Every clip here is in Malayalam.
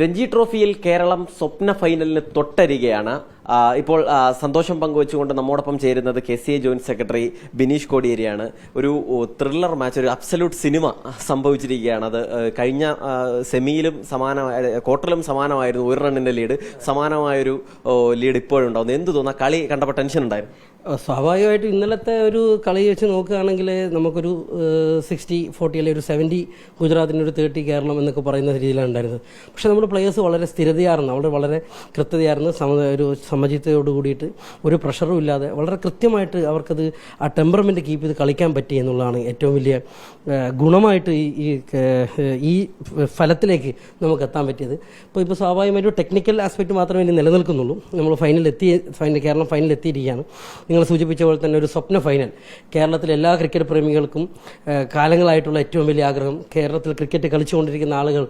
രഞ്ജി ട്രോഫിയിൽ കേരളം സ്വപ്ന ഫൈനലിന് തൊട്ടരികയാണ്. ഇപ്പോൾ സന്തോഷം പങ്കുവെച്ചുകൊണ്ട് നമ്മോടൊപ്പം ചേരുന്നത് KCA ജോയിന്റ് സെക്രട്ടറി ബിനീഷ് കോടിയേരിയാണ്. ഒരു ത്രില്ലർ മാച്ച്, ഒരു അബ്സല്യൂട്ട് സിനിമ സംഭവിച്ചിരിക്കുകയാണ്. അത് കഴിഞ്ഞ സെമിയിലും ക്വാർട്ടറിലും സമാനമായിരുന്നു. ഒരു റണ്ണിന്റെ ലീഡ്, സമാനമായൊരു ലീഡ് ഇപ്പോഴുണ്ടാവുന്നു. എന്ത് തോന്നുന്നു? കളി കണ്ടപ്പോൾ ടെൻഷൻ ഉണ്ടായിരുന്നു? സ്വാഭാവികമായിട്ടും ഇന്നലത്തെ ഒരു കളി വെച്ച് നോക്കുകയാണെങ്കിൽ നമുക്കൊരു 60-40 അല്ലെങ്കിൽ ഒരു 70 ഗുജറാത്തിന് ഒരു 30 കേരളം എന്നൊക്കെ പറയുന്ന രീതിയിലാണ് ഉണ്ടായിരുന്നത്. പക്ഷേ നമ്മുടെ പ്ലേയേഴ്സ് വളരെ സ്ഥിരതയായിരുന്നു, അവിടെ വളരെ കൃത്യതയായിരുന്നു. ഒരു സമചിത്തയോട് കൂടിയിട്ട് ഒരു പ്രഷറും ഇല്ലാതെ വളരെ കൃത്യമായിട്ട് അവർക്കത് ആ ടെമ്പറമെൻറ്റ് കീപ്പ് ചെയ്ത് കളിക്കാൻ പറ്റി എന്നുള്ളതാണ് ഏറ്റവും വലിയ ഗുണമായിട്ട് ഈ ഫലത്തിലേക്ക് നമുക്ക് എത്താൻ പറ്റിയത്. ഇപ്പോൾ സ്വാഭാവികമായിട്ടും ടെക്നിക്കൽ ആസ്പെക്റ്റ് മാത്രമേ ഇനി നിലനിൽക്കുന്നുള്ളൂ. നമ്മൾ കേരളം ഫൈനലിൽ എത്തിയിരിക്കുകയാണ്. നിങ്ങൾ സൂചിപ്പിച്ച പോലെ തന്നെ ഒരു സ്വപ്ന ഫൈനൽ. കേരളത്തിലെ എല്ലാ ക്രിക്കറ്റ് പ്രേമികൾക്കും കാലങ്ങളായിട്ടുള്ള ഏറ്റവും വലിയ ആഗ്രഹം, കേരളത്തിൽ ക്രിക്കറ്റ് കളിച്ചുകൊണ്ടിരിക്കുന്ന ആളുകൾ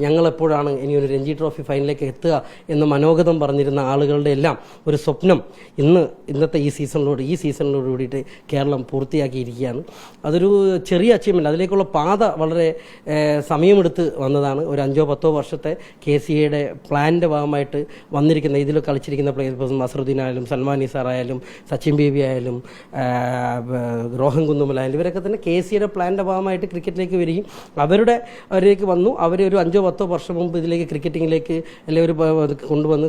ഞങ്ങളെപ്പോഴാണ് ഇനിയൊരു രഞ്ജി ട്രോഫി ഫൈനലിലേക്ക് എത്തുക എന്ന മനോഗതം പറഞ്ഞിരുന്ന ആളുകളുടെ എല്ലാം ഒരു സ്വപ്നം ഇന്നത്തെ ഈ സീസണിലോട് കൂടിയിട്ട് കേരളം പൂർത്തിയാക്കിയിരിക്കുകയാണ്. അതൊരു ചെറിയ അച്ചീവ്മെൻറ്റ്. അതിലേക്കുള്ള പാത വളരെ സമയമെടുത്ത് വന്നതാണ്. ഒരു 5-10 വർഷത്തെ KCAയുടെ പ്ലാനിൻ്റെ ഭാഗമായിട്ട് വന്നിരിക്കുന്ന ഇതിൽ കളിച്ചിരിക്കുന്ന പ്ലേയേഴ്സ്, അസറുദ്ദീൻ ആയാലും സൽമാൻ നിസാർ ആയാലും സച്ചിൻ ബേബി ആയാലും രോഹൻ കുന്നുമലായാലും ഇവരൊക്കെ തന്നെ KCAയുടെ പ്ലാനിൻ്റെ ഭാഗമായിട്ട് ക്രിക്കറ്റിലേക്ക് വരികയും അവരിലേക്ക് വന്നു. ഒരു 5-10 വർഷം മുമ്പ് ഇതിലേക്ക് ക്രിക്കറ്റിങ്ങിലേക്ക് അല്ലെങ്കിൽ ഒരു കൊണ്ടുവന്ന്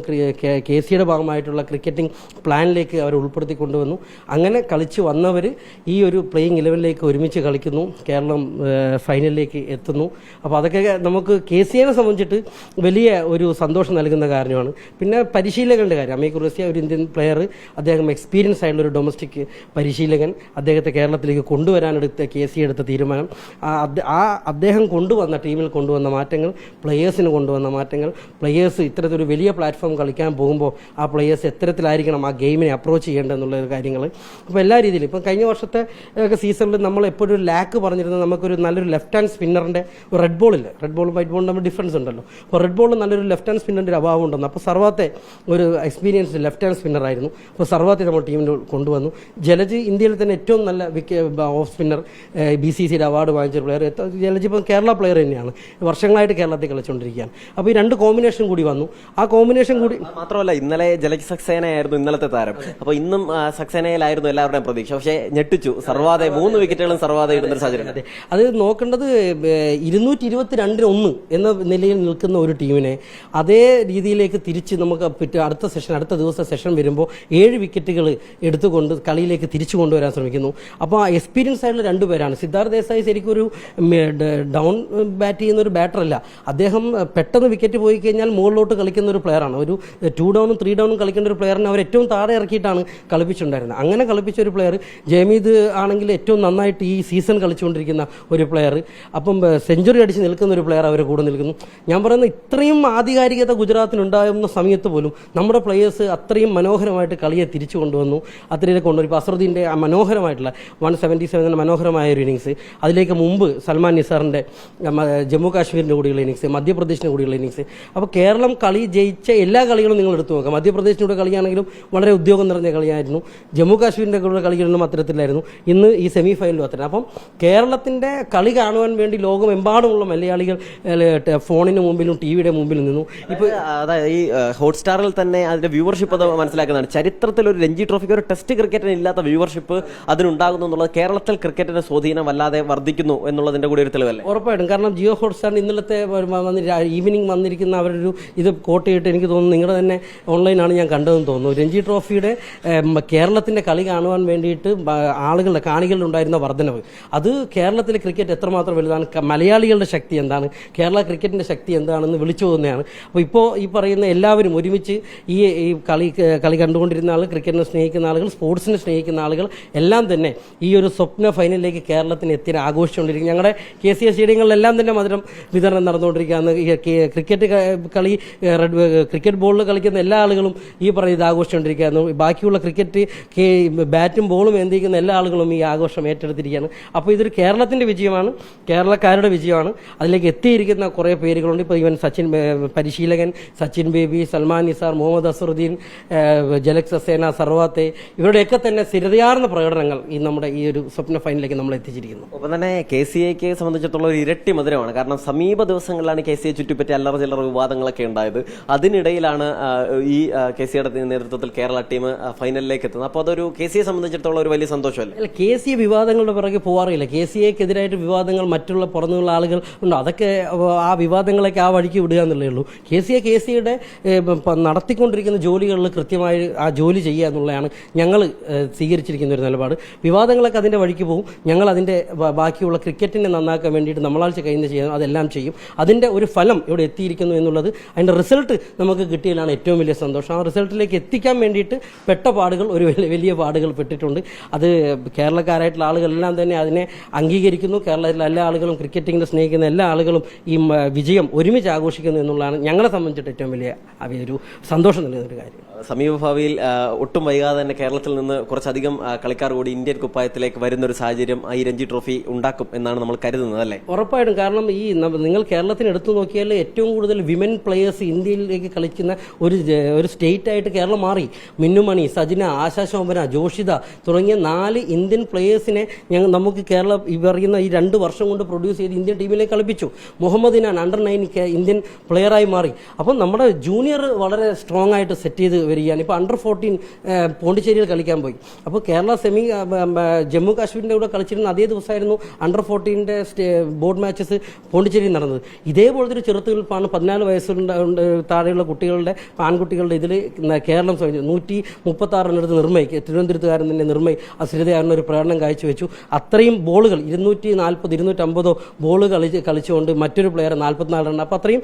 KCAയുടെ ഭാഗമായിട്ടുള്ള ക്രിക്കറ്റിംഗ് പ്ലാനിലേക്ക് അവർ ഉൾപ്പെടുത്തി കൊണ്ടുവന്നു. അങ്ങനെ കളിച്ച് വന്നവർ ഈ ഒരു പ്ലേയിങ് 11ലേക്ക് ഒരുമിച്ച് കളിക്കുന്നു. കേരളം ഫൈനലിലേക്ക് എത്തുന്നു. അപ്പോൾ അതൊക്കെ നമുക്ക് KCAയെ സംബന്ധിച്ചിട്ട് വലിയ ഒരു സന്തോഷം നൽകുന്ന കാര്യമാണ്. പിന്നെ പരിശീലകരുടെ കാര്യം, അമീർ ഖുറേസി ഒരു ഇന്ത്യൻ പ്ലെയർ, അദ്ദേഹം എക്സ്പീരിയൻസ് ആയിട്ടുള്ള ഒരു ഡൊമസ്റ്റിക് പരിശീലകൻ, അദ്ദേഹത്തെ കേരളത്തിലേക്ക് കൊണ്ടുവരാനെടുത്ത KCA എടുത്ത തീരുമാനം, അദ്ദേഹം ടീമിൽ കൊണ്ടുവന്ന മാറ്റങ്ങൾ, പ്ലെയേഴ്സിന് കൊണ്ടുവന്ന മാറ്റങ്ങൾ, പ്ലെയേഴ്സ് ഇത്തരത്തിലൊരു വലിയ പ്ലാറ്റ്ഫോം കളിക്കാൻ പോകുമ്പോൾ ആ പ്ലെയേഴ്സ് എത്തരത്തിലായിരിക്കണം ആ ഗെയിമിനെ അപ്രോച്ച് ചെയ്യേണ്ടതെന്നുള്ള കാര്യങ്ങൾ. അപ്പോൾ എല്ലാ രീതിയിലും ഇപ്പം കഴിഞ്ഞ വർഷത്തെ സീസണിൽ നമ്മൾ എപ്പോഴും ഒരു ലാക്ക് പറഞ്ഞിരുന്നത് നമുക്കൊരു നല്ലൊരു ലെഫ്റ്റ് ഹാൻഡ് സ്പിന്നറിൻ്റെ ഒരു റെഡ് ബോളും വൈറ്റ് ബോളും തമ്മിൽ ഡിഫറൻസ് ഉണ്ടല്ലോ. അപ്പോൾ റെഡ് ബോളിൽ നല്ലൊരു ലെഫ്റ്റ് ഹാൻഡ് സ്പിന്നറിൻ്റെ അഭാവം ഉണ്ടെന്ന്. അപ്പോൾ സർവാത്തെ ഒരു എക്സ്പീരിയൻസ്ഡ് ലെഫ്റ്റ് ഹാൻഡ് സ്പിന്നറായിരുന്നു. അപ്പോൾ സർവാത്തെ നമ്മൾ ടീമിൽ കൊണ്ടുവന്നു. ജലജ് ഇന്ത്യയിൽ തന്നെ ഏറ്റവും നല്ല ഓഫ് സ്പിന്നർ, BCCയുടെ അവാർഡ് വാങ്ങിച്ച പ്ലെയർ. ജലജ് ഇപ്പം കേരള പ്ലെയർ തന്നെയാണ്, വർഷങ്ങളായിട്ട് കേരളത്തിൽ കളിച്ചുകൊണ്ടിരിക്കുകയാണ്. അപ്പോൾ ഈ രണ്ട് കോമ്പിനേഷൻ കൂടി വന്നു. ആ കോമ്പിനേഷൻ കൂടി മാത്രമല്ല, ഇന്നലെ ജലജ് സക്സേനയായിരുന്നു ഇന്നലത്തെ താരം. അപ്പോൾ ഇന്നും സക്സേനയിലായിരുന്നു എല്ലാവരുടെയും പ്രതീക്ഷ. പക്ഷേ ഞെട്ടിച്ചു, സർവാതെ 3 വിക്കറ്റുകളും സർവാതെ ഇടുന്ന സാഹചര്യം. അത് നോക്കേണ്ടത് 222-1 എന്ന നിലയിൽ നിൽക്കുന്ന ഒരു ടീമിനെ അതേ രീതിയിലേക്ക് തിരിച്ച് നമുക്ക് അടുത്ത ദിവസം സെഷൻ വരുമ്പോൾ 7 വിക്കറ്റുകൾ എടുത്തുകൊണ്ട് കളിയിലേക്ക് തിരിച്ചു കൊണ്ടുവരാൻ ശ്രമിക്കുന്നു. അപ്പോൾ ആ എക്സ്പീരിയൻസ് ആയിട്ടുള്ള 2 പേരാണ്. സിദ്ധാർത്ഥ് ദേശായി ശരിക്കും ഒരു ഡൗൺ ബാറ്റ് ചെയ്യുന്ന ഒരു ബാറ്ററല്ല. അദ്ദേഹം പെട്ടെന്ന് വിക്കറ്റ് പോയി കഴിഞ്ഞാൽ മുകളിലോട്ട് കളിക്കുന്ന ഒരു പ്ലെയറാണ്. ഒരു 2 ഡൗണും 3 ഡൗണും കളിക്കേണ്ട ഒരു പ്ലെയറിനെ അവർ ഏറ്റവും താഴെ ഇറക്കിയിട്ടാണ് കളിപ്പിച്ചിട്ടുണ്ടായിരുന്നത്. അങ്ങനെ കളിപ്പിച്ച ഒരു പ്ലെയർ. ജയമീദ് ആണെങ്കിൽ ഏറ്റവും നന്നായിട്ട് ഈ സീസൺ കളിച്ചുകൊണ്ടിരിക്കുന്ന ഒരു പ്ലെയർ. അപ്പം സെഞ്ചുറി അടിച്ച് നിൽക്കുന്ന ഒരു പ്ലെയർ അവരെ കൂടെ നിൽക്കുന്നു. ഞാൻ പറയുന്നത് ഇത്രയും ആധികാരികത ഗുജറാത്തിനുണ്ടാകുന്ന സമയത്ത് പോലും നമ്മുടെ പ്ലെയേഴ്സ് അത്രയും മനോഹരമായിട്ട് കളിയെ തിരിച്ചു കൊണ്ടുവന്നു. അത്രയൊക്കെ കൊണ്ടുവരും. ഇപ്പോൾ അസറുദ്ദീൻ്റെ ആ മനോഹരമായിട്ടുള്ള 177 മനോഹരമായ ഒരു ഇന്നിങ്സ്, അതിലേക്ക് മുമ്പ് സൽമാൻ നിസാറിൻ്റെ ജമ്മു കാശ്മീരിൻ്റെ കൂടിയുള്ള ഇന്നിങ്സ്, മധ്യപ്രദേശിൻ്റെ കൂടിയുള്ള ഇന്നിങ്സ്. അപ്പോൾ കേരളം കളി ജയിച്ച എല്ലാ കളികളും നിങ്ങൾ എടുത്തു നോക്കാം. മധ്യപ്രദേശിൻ്റെ ഉദ്യോഗം വളരെ ഉദ്യോഗം നിറഞ്ഞ കളിയായിരുന്നു. ജമ്മു കാശ്മീരിൻ്റെ കൂടെ കളികളിലും അത്തരത്തിലായിരുന്നു. ഇന്ന് ഈ സെമി ഫൈനലും അത്തരം. അപ്പം കേരളത്തിൻ്റെ കളി കാണുവാൻ വേണ്ടി ലോകമെമ്പാടുമുള്ള മലയാളികൾ ഫോണിന് മുമ്പിലും TVയുടെ മുമ്പിലും നിന്നു. ഇപ്പോൾ അതായത് ഈ ഹോട്ട്സ്റ്റാറിൽ തന്നെ അതിൻ്റെ വ്യൂവർഷിപ്പ് അത് മനസ്സിലാക്കുന്നതാണ്. ചരിത്രത്തിൽ ഒരു രഞ്ജി ട്രോഫിക്ക് ഒരു ടെസ്റ്റ് ക്രിക്കറ്റിന് ഇല്ലാത്ത വ്യൂവർഷിപ്പ് അതിനുണ്ടാകുന്നു എന്നുള്ളത് കേരളത്തിൽ ക്രിക്കറ്റിന്റെ സ്വാധീനം വല്ലാതെ വർദ്ധിക്കുന്നു എന്നുള്ളതിന്റെ കൂടി ഒരു തെളിവല്ലേ? ഉറപ്പായിട്ടും. കാരണം ജിയോ ഹോട്ട്സ്റ്റാറിന് ഇന്നലത്തെ ഈവനിങ് വന്നിരിക്കുന്ന അവരൊരു ഇത് കോട്ട് ചെയ്തിട്ട് എനിക്ക് തോന്നുന്നു നിങ്ങളുടെ തന്നെ ഓൺലൈനാണ് ഞാൻ കണ്ടതെന്ന് തോന്നുന്നു. രഞ്ജി ട്രോഫിയുടെ കേരളത്തിൻ്റെ കളി കാണുവാൻ വേണ്ടിയിട്ട് കാണികളുടെ ഉണ്ടായിരുന്ന വർധനവ്, അത് കേരളത്തിലെ ക്രിക്കറ്റ് എത്രമാത്രം വലുതാണ്, മലയാളികളുടെ ശക്തി എന്താണ്, കേരള ക്രിക്കറ്റിൻ്റെ ശക്തി എന്താണെന്ന് വിളിച്ചു പോകുന്നതാണ്. അപ്പോൾ ഇപ്പോൾ ഈ പറയുന്ന എല്ലാവരും ഒരുമിച്ച് ഈ കളി കണ്ടുകൊണ്ടിരുന്ന ആളുകൾ, ക്രിക്കറ്റിനെ സ്നേഹിക്കുന്ന ആളുകൾ, സ്പോർട്സിനെ സ്നേഹിക്കുന്ന ആളുകൾ എല്ലാം തന്നെ ഈ ഒരു സ്വപ്ന ഫൈനലിലേക്ക് കേരളത്തിന് എത്തി ആഘോഷിച്ചുകൊണ്ടിരിക്കും. ഞങ്ങളുടെ KCA സ്റ്റേഡിയങ്ങളിലെല്ലാം തന്നെ മധുരം വിതരണം നടന്നുകൊണ്ടിരിക്കുകയാണ്. ക്രിക്കറ്റ് ബോളിൽ കളിക്കുന്ന എല്ലാ ആളുകളും ഈ പറയുന്നത് ആഘോഷിച്ചുകൊണ്ടിരിക്കുകയാണ്. ബാക്കിയുള്ള ക്രിക്കറ്റ് ബാറ്റും ബോളും എന്തിരിക്കുന്ന എല്ലാ ആളുകളും ഈ ആഘോഷം ഏറ്റെടുത്തിരിക്കുകയാണ്. അപ്പോൾ ഇതൊരു കേരളത്തിൻ്റെ വിജയമാണ്, കേരളക്കാരുടെ വിജയമാണ്. അതിലേക്ക് എത്തിയിരിക്കുന്ന കുറേ പേരുകളുണ്ട്. ഇപ്പോൾ ഇവൻ പരിശീലകൻ സച്ചിൻ ബേബി, സൽമാൻ നിസാർ, മുഹമ്മദ് അസറുദ്ദീൻ, ജലജ് സക്സേന, സർവാത്ത് എംബാത്തെ ഇവരുടെയൊക്കെ തന്നെ സ്ഥിരതയാർന്ന പ്രകടനങ്ങൾ ഈ നമ്മുടെ ഈ ഒരു സ്വപ്ന ഫൈനലിലേക്ക് നമ്മൾ എത്തിച്ചിരിക്കുന്നു. ഒപ്പം തന്നെ KCAക്ക് സംബന്ധിച്ചിടത്തോളം ഒരു ഇരട്ടി മധുരമാണ്. കാരണം സമീപ ദിവസങ്ങളിലാണ് KCA ചുറ്റിപ്പറ്റി അല്ലറ ചില്ലറ വിവാദങ്ങളൊക്കെ ഉണ്ടായത്. അതിനിടയിലാണ് ഈ KCAയുടെ നേതൃത്വത്തിൽ കേരള ടീം ഫൈനലിലേക്ക് എത്തുന്നത്. അപ്പോൾ അതൊരു KCA സംബന്ധിച്ചിടത്തോളം ഒരു വലിയ സന്തോഷമല്ലേ? അല്ല, KCA വിവാദങ്ങളുടെ പിറകെ പോകാറില്ല. KCAക്കെതിരായിട്ട് വിവാദങ്ങൾ മറ്റുള്ള പുറന്നുള്ള ആളുകൾ ഉണ്ടോ, അതൊക്കെ ആ വിവാദങ്ങളൊക്കെ ആ വഴിക്ക് വിടുക എന്നുള്ളേ ഉള്ളൂ. KCAയുടെ നടത്തിക്കൊണ്ടിരിക്കുന്ന ജോലികളിൽ കൃത്യമായി ആ ജോലി ചെയ്യുക എന്നുള്ളതാണ് ഞങ്ങൾ സ്വീകരിച്ചിരിക്കുന്ന ഒരു നിലപാട്. വിവാദങ്ങളൊക്കെ അതിൻ്റെ വഴിക്ക് പോകും. ഞങ്ങൾ അതിൻ്റെ ബാക്കിയുള്ള ക്രിക്കറ്റിനെ നന്നാക്കാൻ വേണ്ടിയിട്ട് നമ്മളാഴ്ച കഴിയുന്ന ചെയ്യാൻ അതെല്ലാം ചെയ്യും. അതിൻ്റെ ഒരു ഫലം ഇവിടെ എത്തിയിരിക്കുന്നു എന്നുള്ളത്, അതിൻ്റെ റിസൾട്ട് നമുക്ക് കിട്ടിയതിലാണ് ഏറ്റവും വലിയ സന്തോഷം. ആ റിസൾട്ടിലേക്ക് എത്തിക്കാൻ വേണ്ടിയിട്ട് പെട്ട പാടുകൾ, ഒരു വലിയ പാടുകൾ പെട്ടിട്ടുണ്ട്. അത് കേരളക്കാരായിട്ടുള്ള ആളുകളെല്ലാം തന്നെ അതിനെ അംഗീകരിക്കുന്നു. കേരളത്തിലെ എല്ലാ ആളുകളും, ക്രിക്കറ്റിങ്ങിനെ സ്നേഹിക്കുന്ന എല്ലാ ആളുകളും ഈ വിജയം ഒരുമിച്ച് ആഘോഷിക്കുന്നു എന്നുള്ളതാണ് ഞങ്ങളെ സംബന്ധിച്ചിട്ട് ഏറ്റവും വലിയ ഒരു സന്തോഷം നൽകുന്ന ഒരു കാര്യം. സമീപഭാവിയിൽ ഒട്ടും വൈകാതെ തന്നെ കേരളത്തിൽ നിന്ന് കുറച്ചധികം കളിക്കാർ കൂടി ഇന്ത്യൻ കുപ്പായത്തിലേക്ക് വരുന്ന ഒരു സാഹചര്യം ഈ രഞ്ജി ട്രോഫി ഉണ്ടാക്കും എന്നാണ് നമ്മൾ കരുതുന്നത്, അല്ലേ? ഉറപ്പായിട്ടും. കാരണം ഈ നിങ്ങൾ കേരളത്തിന് എടുത്തു നോക്കിയാൽ ഏറ്റവും കൂടുതൽ വിമൻ പ്ലേയേഴ്സ് ഇന്ത്യയിലേക്ക് കളിക്കുന്ന ഒരു സ്റ്റേറ്റ് ആയിട്ട് കേരളം മാറി. മിന്നുമണി, സജിന, ആശാ ശോഭന, ജോഷിത തുടങ്ങിയ 4 ഇന്ത്യൻ പ്ലേയേഴ്സിനെ നമുക്ക് കേരളം ഈ പറയുന്ന ഈ 2 വർഷം കൊണ്ട് പ്രൊഡ്യൂസ് ചെയ്ത് ഇന്ത്യൻ ടീമിലേക്ക് കളിപ്പിച്ചു. മുഹമ്മദ് ഇനാൻ അണ്ടർ-9 ഇന്ത്യൻ പ്ലെയറായി മാറി. അപ്പം നമ്മുടെ ജൂനിയർ വളരെ സ്ട്രോങ് ആയിട്ട് സെറ്റ് ചെയ്ത് വരികയാണ്. ഇപ്പോൾ അണ്ടർ-14 പോണ്ടിച്ചേരിയിൽ കളിക്കാൻ പോയി. അപ്പോൾ കേരള ജമ്മു കാശ്മീരിൻ്റെ കൂടെ കളിച്ചിരുന്ന അതേ ദിവസമായിരുന്നു അണ്ടർ-14 ബോർഡ് മാച്ചസ് പോണ്ടിച്ചേരിയിൽ നടന്നത്. ഇതേപോലത്തെ ഒരു ചെറുത്തുനിൽപ്പാണ് 14 വയസ്സുള്ള താഴെയുള്ള കുട്ടികളുടെ, ആൺകുട്ടികളുടെ ഇതിൽ കേരളം 136 റണ്ണെടുത്ത് നിർമ്മയ്, തിരുവനന്തപുരത്തുകാരൻ തന്നെ നിർമ്മയ് അശ്രിതയായിരുന്ന ഒരു പ്രകടനം കാഴ്ചവെച്ചു. അത്രയും ബോളുകൾ 240-250 ബോൾ കളിച്ചുകൊണ്ട് മറ്റൊരു പ്ലെയർ 44 റൺ. അപ്പോൾ അത്രയും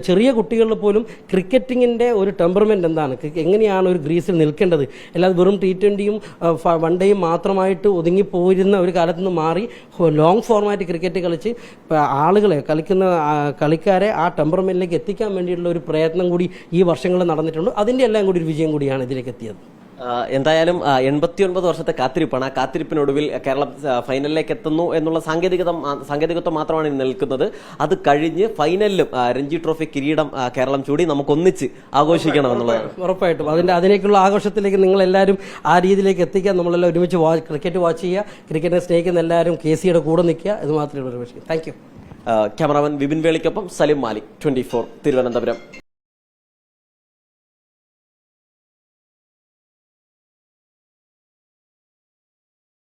ചെറിയ കുട്ടികളിൽ പോലും ക്രിക്കറ്റിങ്ങിൻ്റെ ഒരു ടെമ്പർമെൻറ്റ് എന്താണ്, എങ്ങനെയാണ് ഒരു ഗ്രീസിൽ നിൽക്കേണ്ടത്, അല്ലാതെ വെറും T20യും വൺ ഡേയും മാത്രമായിട്ട് ഒതുങ്ങിപ്പോയിരുന്ന ഒരു കാലത്ത് നിന്ന് മാറി ലോങ് ഫോർമാറ്റ് ക്രിക്കറ്റ് കളിച്ച് ആളുകളെ കളിക്കാരെ ആ ടെമ്പർമെൻറ്റിലേക്ക് എത്തിക്കാൻ വേണ്ടിയിട്ടുള്ള ഒരു പ്രയത്നം കൂടി ഈ വർഷങ്ങളിൽ നടന്നിട്ടുണ്ട്. അതിൻ്റെ എല്ലാം കൂടി ഒരു വിജയം കൂടിയാണ് ഇതിലേക്ക് എത്തിയത്. എന്തായാലും 89 വർഷത്തെ കാത്തിരിപ്പാണ്. ആ കാത്തിരിപ്പിനൊടുവിൽ കേരളം ഫൈനലിലേക്ക് എത്തുന്നു എന്നുള്ള സാങ്കേതികത്വം മാത്രമാണ് നിൽക്കുന്നത്. അത് കഴിഞ്ഞ് ഫൈനലിലും രഞ്ജി ട്രോഫി കിരീടം കേരളം ചൂടി നമുക്കൊന്നിച്ച് ആഘോഷിക്കണം എന്നുള്ളതാണ്. ഉറപ്പായിട്ടും അതിനേക്കുള്ള ആഘോഷത്തിലേക്ക് നിങ്ങളെല്ലാവരും ആ രീതിയിലേക്ക് എത്തിക്കാൻ നമ്മളെല്ലാം ഒരുമിച്ച് ക്രിക്കറ്റ് വാച്ച് ചെയ്യുക. ക്രിക്കറ്റിനെ സ്നേഹിക്കുന്ന എല്ലാവരും KCAയുടെ കൂടെ നിൽക്കുക. ഇത് മാത്രമേ ഉള്ളൂ. Thank you. ക്യാമറാമാൻ വിപിൻ വേളിക്കൊപ്പം സലിം മാലിക്, 24 തിരുവനന്തപുരം.